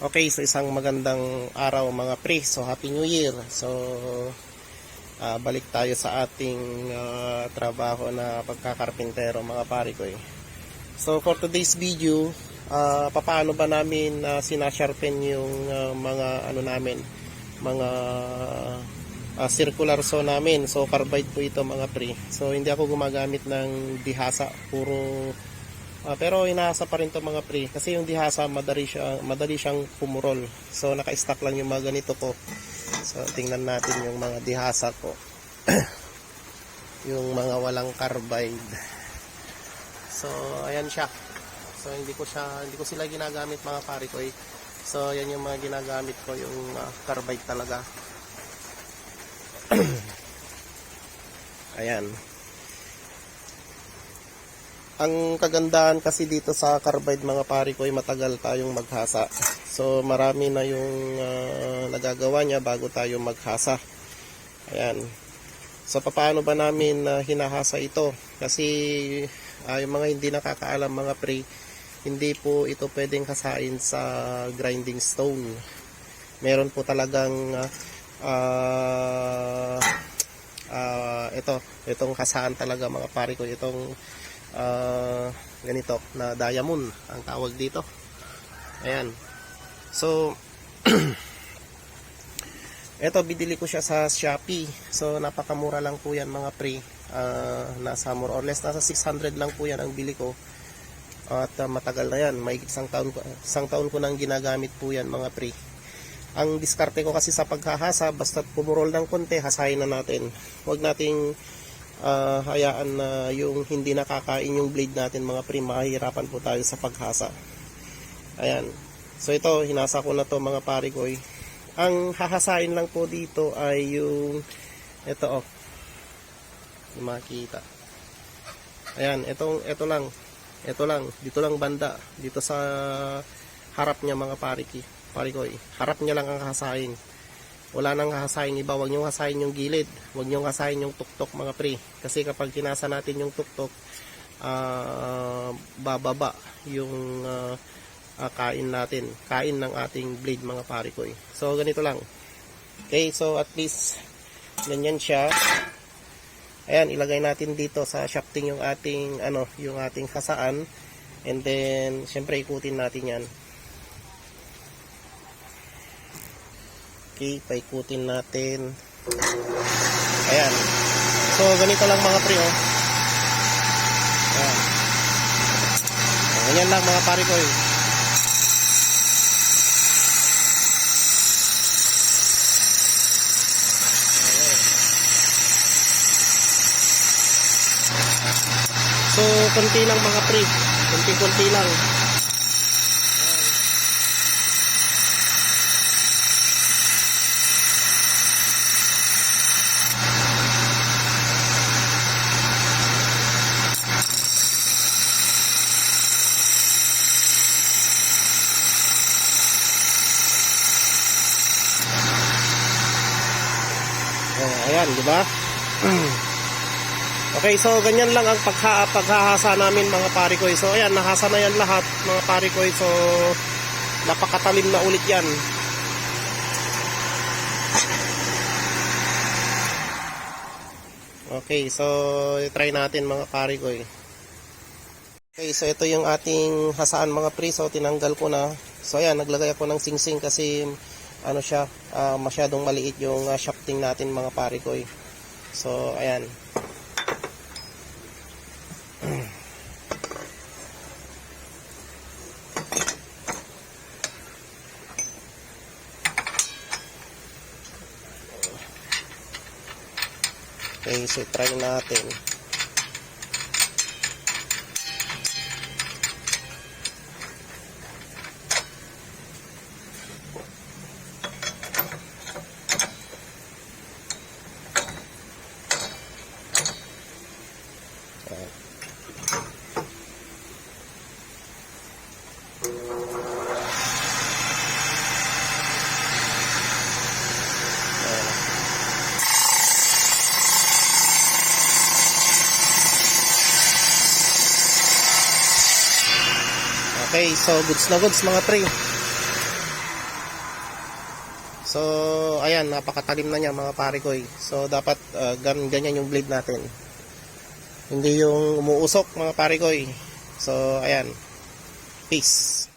Okay, so isang magandang araw mga pre. So Happy New Year. So balik tayo sa ating trabaho na pagkakarpintero mga pare ko. So for today's video, papaano ba namin sinasharpen yung mga ano namin, mga circular saw namin. So carbide po ito mga pre. So hindi ako gumagamit ng dihasa, puro pero inaasa pa rin to mga pre, kasi yung dihasa madali siyang pumurol. So naka-stock lang yung mga ganito ko. So tingnan natin yung mga dihasa ko. Yung mga walang carbide. So ayan siya. So hindi ko sila ginagamit mga pare ko. So yan yung mga ginagamit ko, yung carbide talaga. Ayan. Ang kagandahan kasi dito sa carbide mga pare ko ay matagal tayong maghasa. So marami na yung nagagawa niya bago tayo maghasa. Ayan. So paano ba namin hinahasa ito? Kasi yung mga hindi nakakaalam mga pre, hindi po ito pwedeng hasain sa grinding stone. Meron po talagang itong hasaan talaga mga pare ko, itong ganito na diamond ang tawag dito. Ayan. So eto, binili ko siya sa Shopee. So napakamura lang po yan mga pre. Nasa more or less nasa 600 lang po yan ang bili ko. At matagal na yan, may isang taon ko nang ginagamit po yan mga pre. Ang diskarte ko kasi sa paghahasa, basta pumurol ng konti, hasahin na natin. Huwag nating hayaan na yung hindi nakakain yung blade natin mga pre, mahihirapan po tayo sa paghasa. Ayan. So ito, hinasa ko na to mga pare ko. Ang hahasain lang po dito ay yung ito yung makikita. Ayan, ito lang. Dito lang banda, dito sa harap niya mga pare ko. Harap niya lang ang hahasain. Wala nang hahasain iba. Huwag nyo hasain yung gilid. Huwag nyo hasain yung tuktok mga pre. Kasi kapag kinasa natin yung tuktok, bababa yung kain natin. Kain ng ating blade mga pare ko. So ganito lang. Okay, so at least ganyan siya. Ayan, ilagay natin dito sa shafting yung ating yung ating hasaan. And then syempre ikutin natin yan. Okay, paikutin natin. Ayan. So, ganito lang mga pre, Ayan. Ganyan lang mga pare ko, So, konti lang mga pre. Konti-konti lang. Ayan, di ba? Okay, so ganyan lang ang paghahasa namin mga pare ko. So ayan, nahasa na yan lahat mga pare ko. So napakatalim na ulit yan. Okay, so try natin mga pare ko. Okay, so ito yung ating hasaan mga pre. So tinanggal ko na. So ayan, naglagay ako ng singsing kasi siya, masyadong maliit yung shafting natin mga pare ko. So ayan. Okay, so try natin. Okay, so goods na goods mga pre. So, ayan, napakatalim na niya mga pare ko. So, dapat ganyan yung blade natin. Hindi yung umuusok mga pare ko. So, ayan. Peace.